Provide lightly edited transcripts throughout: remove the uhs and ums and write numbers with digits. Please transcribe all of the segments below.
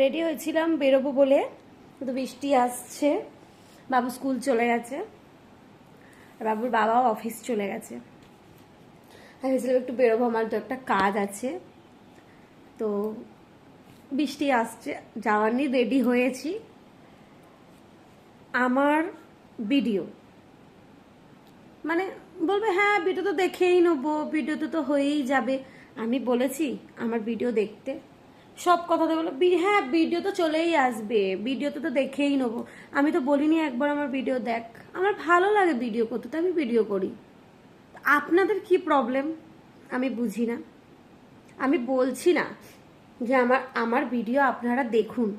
Ready হয়েছিলাম বেরোবো বলে, কিন্তু বৃষ্টি আসছে। বাবু স্কুল চলে গেছে, বাবুর বাবাও অফিস চলে গেছে। আমি ভেবেছিলাম একটু বেরোবো, আমার তো একটা কাজ আছে। তো বৃষ্টি আসছে, যাওয়ার নিয়ে রেডি হয়েছি। আমার ভিডিও মানে বলবে হ্যাঁ ভিডিও তো দেখেই নেবো, ভিডিওতে তো হয়েই যাবে। আমি বলেছি আমার ভিডিও দেখতে, সব কথাতে বলো হ্যাঁ ভিডিও তো চলেই আসবে, ভিডিওতে তো দেখেই নেবো। আমি তো বলিনি একবার আমার ভিডিও দেখ, আমার ভালো লাগে ভিডিও করতে, তো আমি ভিডিও করি। আপনাদের কি প্রবলেম আমি বুঝি না। আমি বলছি না যে আমার আমার ভিডিও আপনারা দেখুন,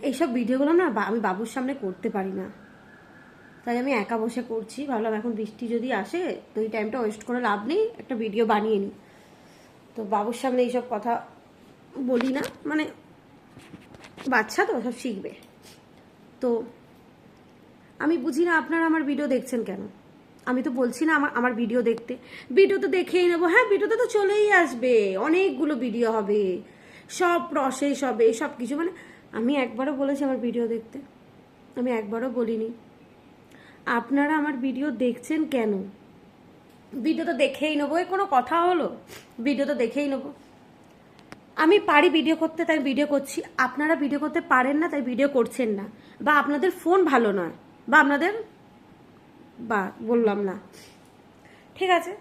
এইসব ভিডিওগুলো না আমি বাবুর সামনে করতে পারি না, তাই আমি একা বসে করছি। ভাবলাম এখন বৃষ্টি যদি আসে তো এই টাইমটা ওয়েস্ট করে লাভ নেই, একটা ভিডিও বানিয়ে নিই। তো বাবুর সামনে এইসব কথা বলি না, মানে বাচ্চা তো সব শিখবে। তো আমি বুঝি না আপনারা আমার ভিডিও দেখছেন কেন। আমি তো বলছি না আমার ভিডিও দেখতে, ভিডিও তো দেখেই নেবো। হ্যাঁ ভিডিওতে তো চলেই আসবে, অনেকগুলো ভিডিও হবে, সব প্রসেস হবে, সব কিছু। মানে আমি একবারও বলেছি আমার ভিডিও দেখতে, আমি একবারও বলিনি। আপনারা আমার ভিডিও দেখছেন কেন? ভিডিও তো দেখেই নেবো, এ কোনো কথা হলো? ভিডিও তো দেখেই নেবো। আমি পারি ভিডিও করতে তাই ভিডিও করছি, আপনারা ভিডিও করতে পারেন না তাই ভিডিও করছেন না, বা আপনাদের ফোন ভালো নয়, বা আপনাদের বা বললাম না, ঠিক আছে।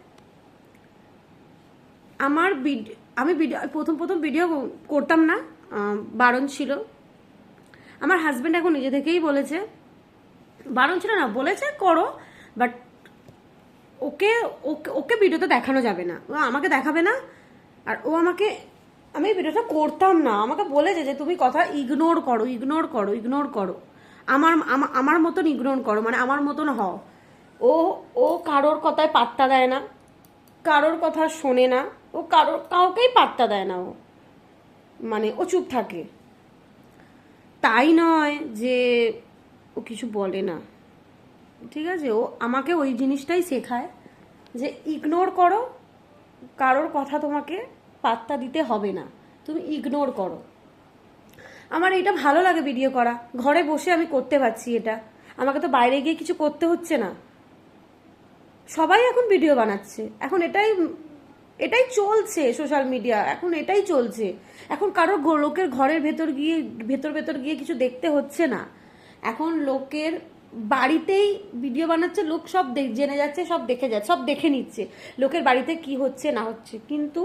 আমার আমি ভিডিও প্রথম ভিডিও করতাম না, বারণ ছিল। আমার হাজব্যান্ড এখন নিজে থেকেই বলেছে, বারণ ছিল না বলেছে করো, বাট ওকে ওকে ওকে ভিডিওতে দেখানো যাবে না, ও আমাকে দেখাবে না। আর ও আমাকে, আমি ভিডিওটা করতাম না, আমাকে বলেছে যে তুমি কথা ইগনোর করো, ইগনোর করো, ইগনোর করো, আমার আমার মতন ইগনোর করো, মানে আমার মতন হও। ও ও কারোর কথায় পাত্তা দেয় না, কারোর কথা শোনে না, ও কাউকেই পাত্তা দেয় না। ও মানে ও চুপ থাকে, তাই নয় যে ও কিছু বলে না, ঠিক আছে। ও আমাকে ওই জিনিসটাই শেখায় যে ইগনোর করো, কারোর কথা তোমাকে পাত্তা দিতে হবে না, তুমি ইগনোর করো। আমার এটা ভালো লাগে ভিডিও করা, ঘরে বসে আমি করতে পারছি এটা, আমাকে তো বাইরে গিয়ে কিছু করতে হচ্ছে না। সবাই এখন ভিডিও বানাচ্ছে, এখন এটাই এটাই চলছে সোশ্যাল মিডিয়া, এখন এটাই চলছে। এখন কারোর লোকের ঘরের ভেতর গিয়ে কিছু দেখতে হচ্ছে না, এখন লোকের বাড়িতেই ভিডিও বানাচ্ছে, লোক সব জেনে যাচ্ছে, সব দেখে যাচ্ছে, সব দেখে নিচ্ছে লোকের বাড়িতে কি হচ্ছে না হচ্ছে। কিন্তু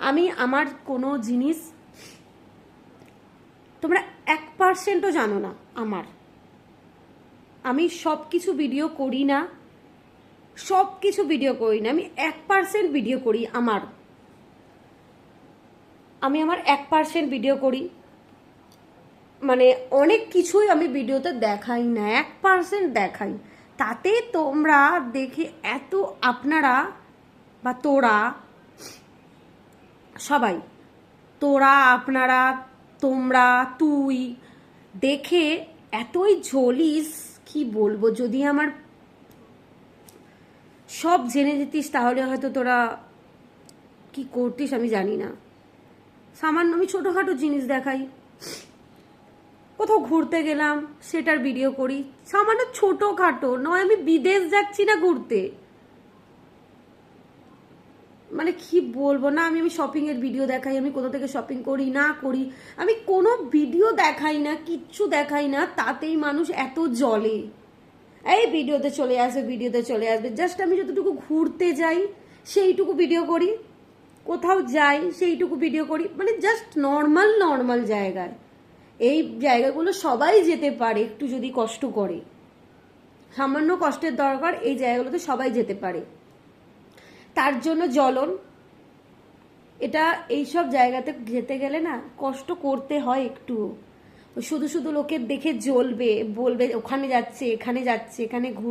আমি আমার কোনো জিনিস তোমরা 1%ও জানো না আমার, আমি সব কিছু ভিডিও করি না, সব কিছু ভিডিও করি না, আমি 1% ভিডিও করি। আমি আমার 1% ভিডিও করি, মানে অনেক কিছুই আমি ভিডিওতে দেখাই না, 1% দেখাই। তাতে তোমরা দেখে এত, আপনারা বা তোরা সবাই, তোরা আপনারা তোমরা তুই দেখে এতই ঝলিস, কি বলবো। যদি আমার সব জেনে যেতিস তাহলে হয়তো তোরা কি করতিস আমি জানি না। সামান্য আমি ছোটোখাটো জিনিস দেখাই, কোথাও ঘুরতে গেলাম সেটার ভিডিও করি, সামান্য ছোটোখাটো নয়, আমি বিদেশ যাচ্ছি না ঘুরতে, মানে কি বলবো না। আমি শপিং এর ভিডিও দেখাই, আমি কোথা থেকে শপিং করি না করি, আমি কোনো ভিডিও দেখাই না, কিচ্ছু দেখাই না, তাতেই মানুষ এত জ্বলে। এই ভিডিওতে চলে আসবে, ভিডিওতে চলে আসবে। জাস্ট আমি যতটুকু ঘুরতে যাই সেইটুকু ভিডিও করি, কোথাও যাই সেইটুকু ভিডিও করি, মানে জাস্ট নর্মাল জায়গায়। এই জায়গাগুলো সবাই যেতে পারে একটু যদি কষ্ট করে, সামান্য কষ্টের দরকার, এই জায়গাগুলোতে সবাই যেতে পারে। তার জন্য জ্বলন, এটা এইসব জায়গাতে যেতে গেলে না কষ্ট করতে হয় একটু। শুধু লোকের দেখে জ্বলবে, বলবে ওখানে যাচ্ছে, এখানে যাচ্ছে, এখানে ঘুর